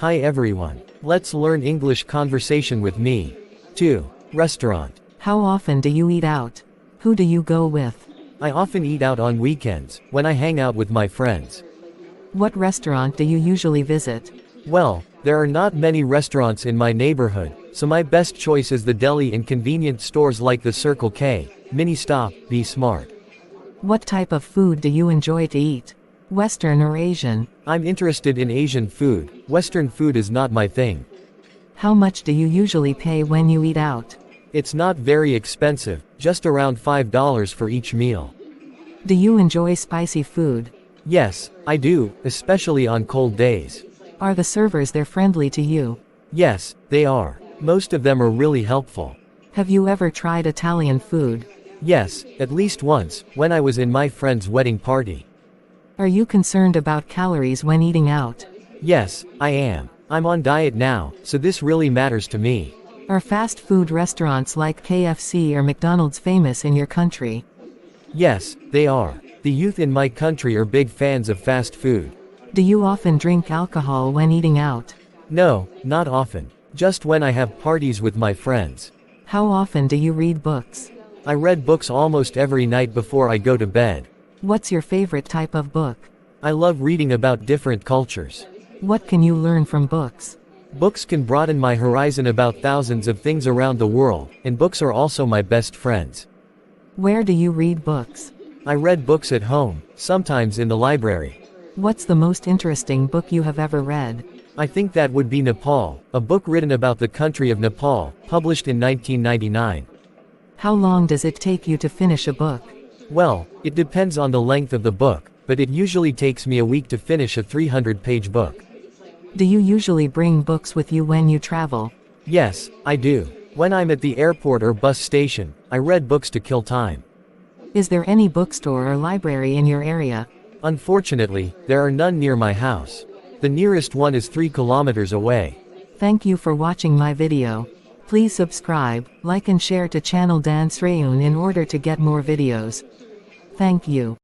Hi everyone. Let's learn English conversation with me. 2. Restaurant. How often do you eat out? Who do you go with? I often eat out on weekends, when I hang out with my friends. What restaurant do you usually visit? Well, there are not many restaurants in my neighborhood, so my best choice is the deli and convenience stores like the Circle K, Mini Stop, Be Smart. What type of food do you enjoy to eat? Western or Asian? I'm interested in Asian food. Western food is not my thing. How much do you usually pay when you eat out? It's not very expensive, just around $5 for each meal. Do you enjoy spicy food? Yes, I do, especially on cold days. Are the servers there friendly to you? Yes, they are. Most of them are really helpful. Have you ever tried Italian food? Yes, at least once, when I was in my friend's wedding party. Are you concerned about calories when eating out? Yes, I am. I'm on diet now, so this really matters to me. Are fast food restaurants like KFC or McDonald's famous in your country? Yes, they are. The youth in my country are big fans of fast food. Do you often drink alcohol when eating out? No, not often. Just when I have parties with my friends. How often do you read books? I read books almost every night before I go to bed. What's your favorite type of book? I love reading about different cultures. What can you learn from books? Books can broaden my horizon about thousands of things around the world, and books are also my best friends. Where do you read books? I read books at home, sometimes in the library. What's the most interesting book you have ever read? I think that would be Nepal, a book written about the country of Nepal, published in 1999. How long does it take you to finish a book? Well, it depends on the length of the book, but it usually takes me a week to finish a 300-page book. Do you usually bring books with you when you travel? Yes, I do. When I'm at the airport or bus station, I read books to kill time. Is there any bookstore or library in your area? Unfortunately, there are none near my house. The nearest one is 3 kilometers away. Thank you for watching my video. Please subscribe, like and share to channel Dan Sreyoun in order to get more videos. Thank you.